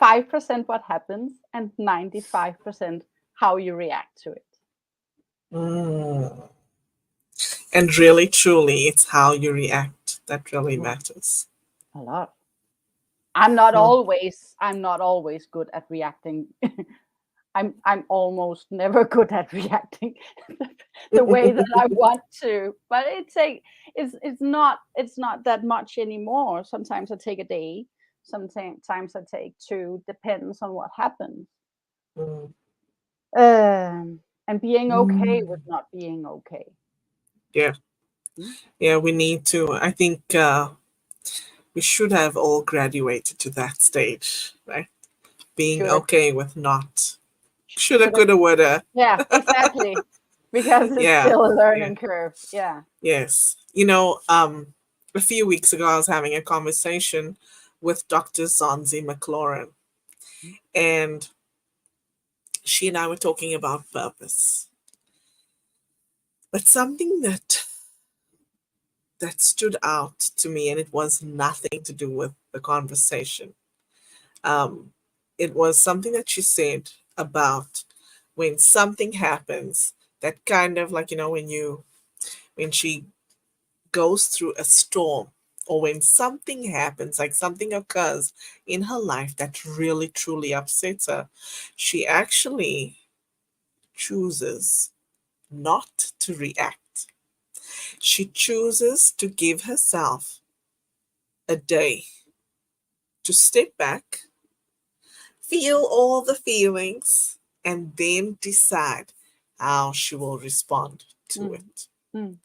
5% what happens and 95% how you react to it. Mm. And really, truly, it's how you react that really Yeah, matters. a lot. I'm not Mm. always I'm not always good at reacting. I'm almost never good at reacting the way that I want to. But it's not that much anymore. Sometimes I take a day, sometimes I take two, depends on what happens. Mm. And being okay with Mm. not being okay. Yeah, Mm. yeah, we need to. I think we should have all graduated to that stage, right? Being Should. okay with not. Shoulda, Should have. coulda, woulda. Yeah, exactly. Because it's Yeah, still a yeah, learning curve. Yeah. yes. A few weeks ago, I was having a conversation with Dr. Zanzi McLaurin, and she and I were talking about purpose. But something that stood out to me, and it was nothing to do with the conversation. Um, it was something that she said about when something happens that kind of like, when she goes through a storm, or when something happens, like something occurs in her life that really truly upsets her, she actually chooses not to react. She chooses to give herself a day to step back, feel all the feelings, and then decide how she will respond to Mm, it. mm,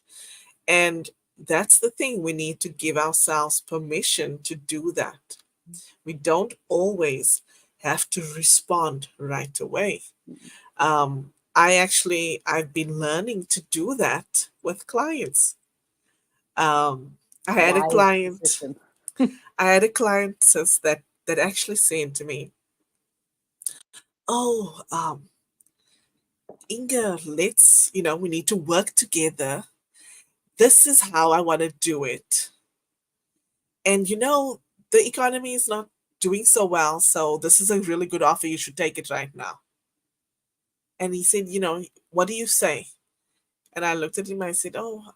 And that's the thing, we need to give ourselves permission to do that. We don't always have to respond right away. mm. I've been learning to do that with clients. Um, I had a Wise client, decision. I had a client says that actually said to me, "Oh, Inga, we need to work together. This is how I want to do it. And the economy is not doing so well, so this is a really good offer. You should take it right now." And he said, "What do you say?" And I looked at him. I said, "Oh,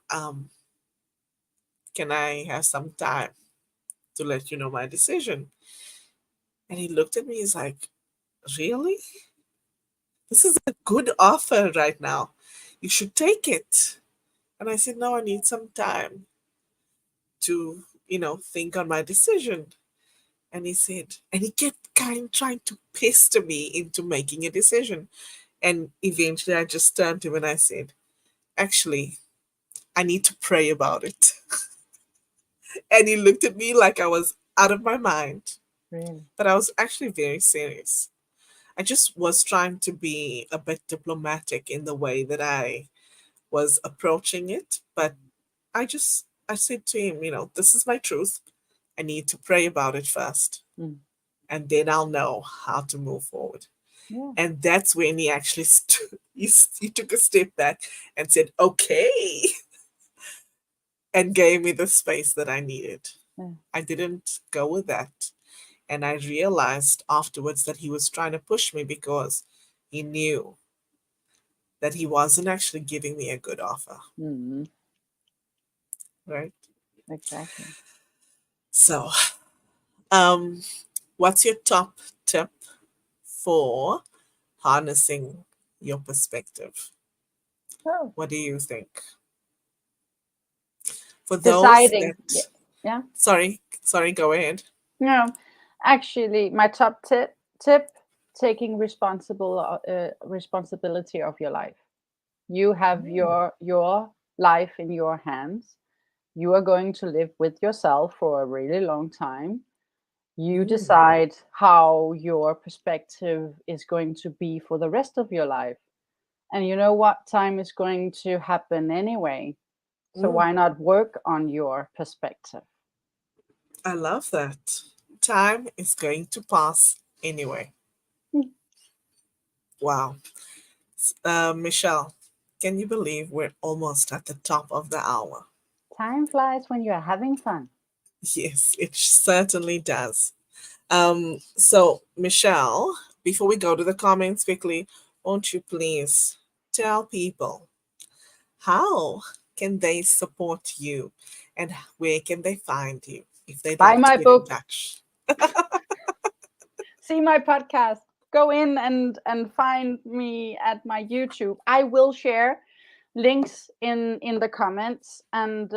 can I have some time to let you know my decision?" And he looked at me. He's like, "Really? This is a good offer right now. You should take it." And I said, "No, I need some time to, think on my decision." And he said, and he kept kind of trying to pester me into making a decision. And eventually I just turned to him and I said, "Actually, I need to pray about it." And he looked at me like I was out of my mind. Really? But I was actually very serious. I just was trying to be a bit diplomatic in the way that I was approaching it. But I said to him, this is my truth. I need to pray about it first, Mm. and then I'll know how to move forward. Yeah. And that's when he actually he took a step back and said, okay, and gave me the space that I needed. Yeah. I didn't go with that. And I realized afterwards that he was trying to push me because he knew that he wasn't actually giving me a good offer, Mm. right? Exactly. So, um, what's your top tip for harnessing your perspective? Oh. What do you think? For those Deciding. Yeah. that, Yeah. sorry, go ahead. No, actually, my top tip: taking responsibility of your life. You have Mm, your life in your hands. You are going to live with yourself for a really long time. You mm, decide how your perspective is going to be for the rest of your life. And you know what? Time is going to happen anyway. So mm. why not work on your perspective? I love that. Time is going to pass anyway. Hmm. Wow. Michelle, can you believe we're almost at the top of the hour? Time flies when you're having fun. Yes, it certainly does. So, Michelle, before we go to the comments quickly, won't you please tell people how can they support you and where can they find you if they'd Buy like to my get in book, touch? see my podcast, go in and find me at my YouTube. I will share links in the comments. And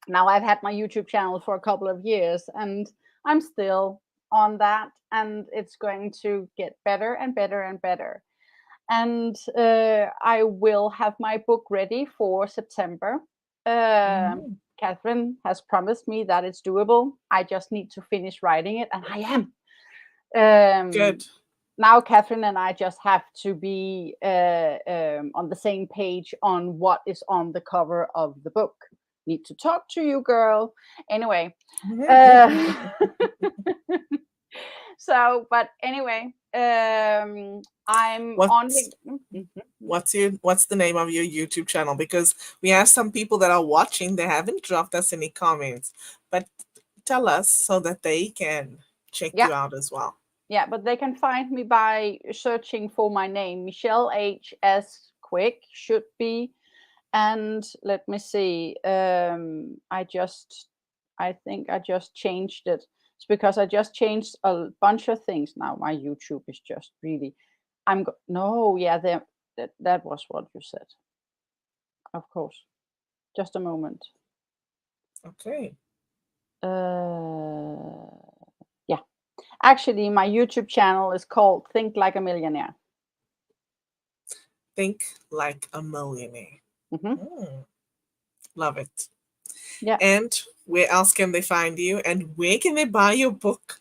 now I've had my YouTube channel for a couple of years, and I'm still on that, and it's going to get better and better and better. And I will have my book ready for September. Um, Mhm. Catherine has promised me that it's doable. I just need to finish writing it, and I am. Um, Good. Now, Catherine and I just have to be on the same page on what is on the cover of the book. Need to talk to you, girl. Anyway, uh, so, but anyway, I'm on What's LinkedIn. what's the name of your YouTube channel? Because we have some people that are watching, they haven't dropped us any comments, but tell us so that they can check Yeah, you out as well. yeah, but they can find me by searching for my name, Michelle H.S. Quick should be. And let me see. I think I just changed it. It's because I just changed a bunch of things. Now my YouTube is just really. No, yeah, that was what you said. Of course. Just a moment. Okay. Uh, yeah. Actually, my YouTube channel is called Think Like a Millionaire. Think like a millionaire. Hmm. Mm, love it. Yeah. And where else can they find you? And where can they buy your book?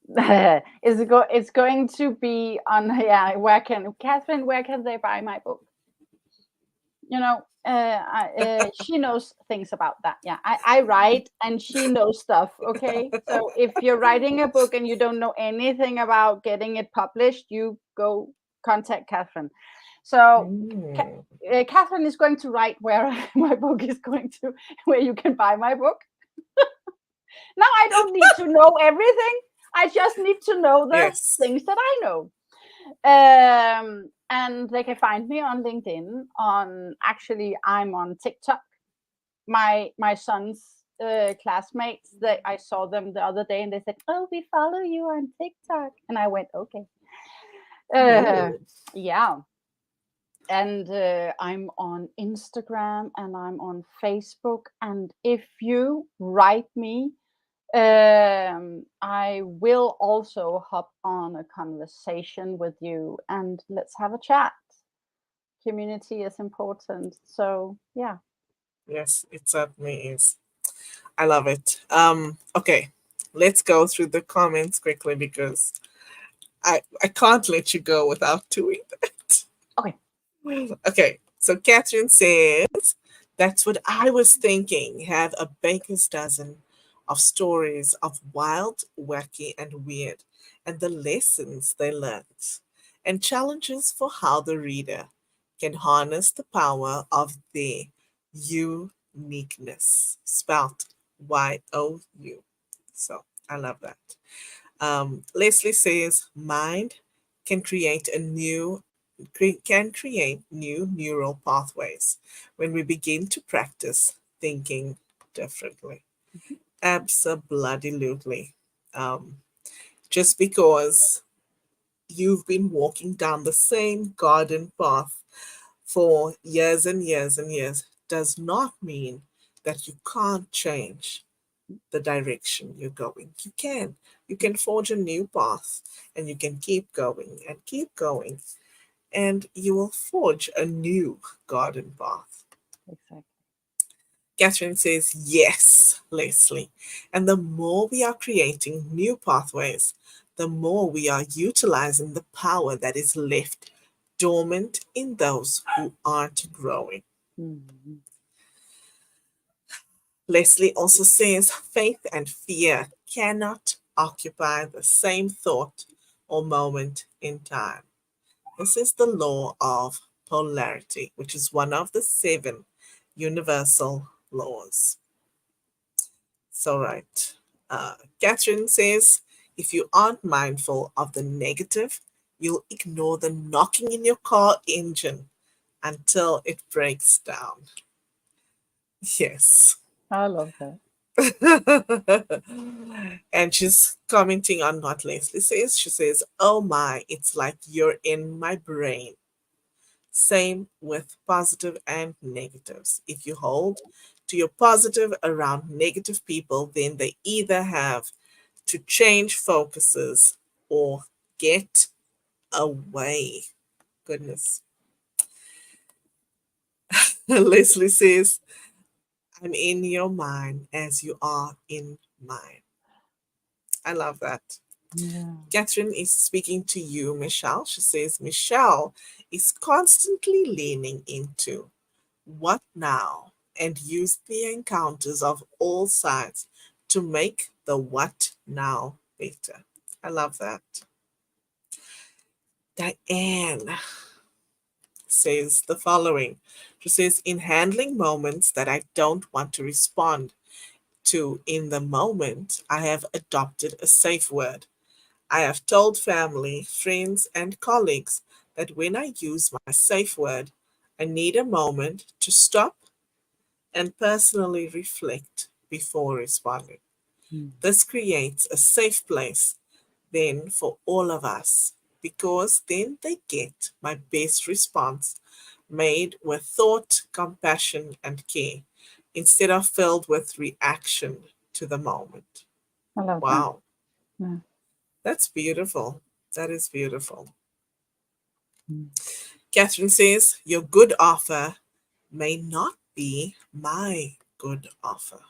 It's going to be on, yeah, Catherine, where can they buy my book? She knows things about that. Yeah, I write and she knows stuff. Okay, so if you're writing a book and you don't know anything about getting it published, you go contact Catherine. So Mm, Catherine is going to write where my book is going to, where you can buy my book. Now I don't need to know everything. I just need to know the yes. things that I know. And they can find me on LinkedIn. Actually, I'm on TikTok. My son's classmates, that I saw them the other day, and they said, "Oh, we follow you on TikTok," and I went, "Okay." Uh, Oh, yeah, and I'm on Instagram and I'm on Facebook. And if you write me, I will also hop on a conversation with you and let's have a chat. Community is important. So, yeah. yes, it certainly is. I love it. Okay, let's go through the comments quickly because I can't let you go without doing that. Okay. Okay, so Catherine says, That's what I was thinking. Have a baker's dozen of stories of wild, wacky, and weird, and the lessons they learned, and challenges for how the reader can harness the power of their uniqueness, spelt YOU. So I love that. Leslie says, mind can create can create new neural pathways when we begin to practice thinking differently. Absolutely. Um, just because you've been walking down the same garden path for years and years and years does not mean that you can't change the direction you're going. You can. You can forge a new path and you can keep going and keep going, and you will forge a new garden path. Exactly. Catherine says, yes, Leslie. And the more we are creating new pathways, the more we are utilizing the power that is left dormant in those who aren't growing. Mhm. Leslie also says faith and fear cannot occupy the same thought or moment in time. This is the law of polarity, which is one of the seven universal laws. So, right. Catherine says if you aren't mindful of the negative, you'll ignore the knocking in your car engine until it breaks down. Yes. I love that. And she's commenting on what Leslie says. She says, oh my, it's like you're in my brain. Same with positive and negatives. If you hold to your positive around negative people, then they either have to change focuses or get away. Goodness. Leslie says, I'm in your mind as you are in mine. I love that. Yeah. Catherine is speaking to you, Michelle. She says, Michelle is constantly leaning into what now and use the encounters of all sides to make the what now better. I love that. Diane says the following. She says, in handling moments that I don't want to respond to in the moment, I have adopted a safe word. I have told family, friends, and colleagues that when I use my safe word, I need a moment to stop and personally reflect before responding. Mm. This creates a safe place then for all of us because then they get my best response made with thought, compassion, and care instead of filled with reaction to the moment. I love that. Wow, Yeah. that's beautiful. That is beautiful. Mm. Catherine says, your good offer may not be my good offer.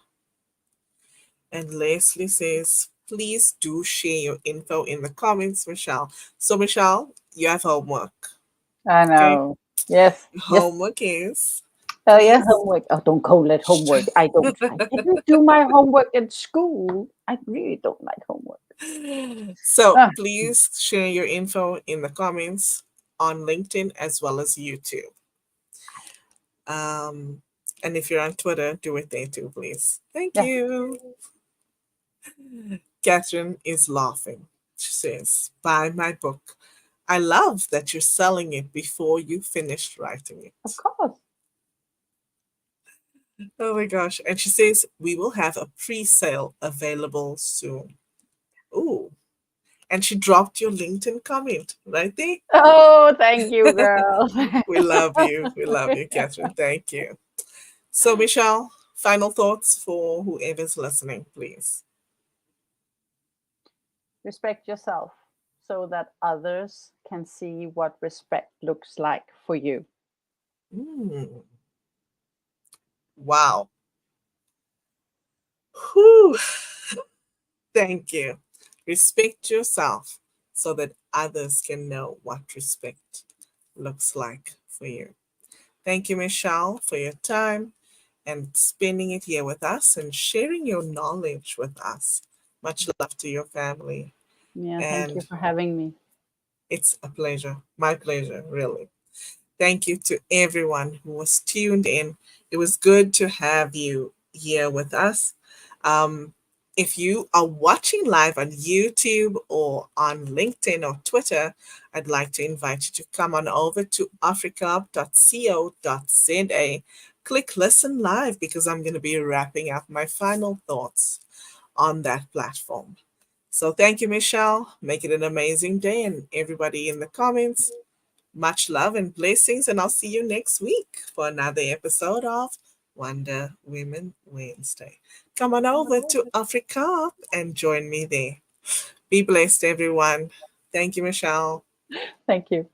And Leslie says, please do share your info in the comments, Michelle. So, Michelle, you have homework. I Okay? know. Yes. Yes. Homework is Oh yeah, please. homework. Oh, don't call it homework. I don't. I didn't do my homework in school. I really don't like homework. So, Ah, please share your info in the comments on LinkedIn as well as YouTube. Um, and if you're on Twitter, do it there too, please. Thank yeah. you. Catherine is laughing. She says, buy my book. I love that you're selling it before you finished writing Of it. course. Oh my gosh. And she says, we will have a pre sale available soon. Ooh. And she dropped your LinkedIn comment right there. Oh, thank you, girl. We love you. We love you, Catherine. Thank you. So, Michelle, final thoughts for whoever's listening, please. Respect yourself so that others can see what respect looks like for you. Mm, wow. Whew. Thank you. Respect yourself so that others can know what respect looks like for you. Thank you, Michelle, for your time. and spending it here with us and sharing your knowledge with us. Much love to your family. Yeah, thank you And for having me. it's a pleasure, my pleasure, really. Thank you to everyone who was tuned in. It was good to have you here with us. Um, if you are watching live on YouTube or on LinkedIn or Twitter, I'd like to invite you to come on over to africa.co.za. Click listen live because I'm going to be wrapping up my final thoughts on that platform. So thank you, Michelle. Make it an amazing day. And everybody in the comments, much love and blessings, and I'll see you next week for another episode of Wonder Women Wednesday. Come on over to Africa and join me there. Be blessed, everyone. Thank you, Michelle. Thank you.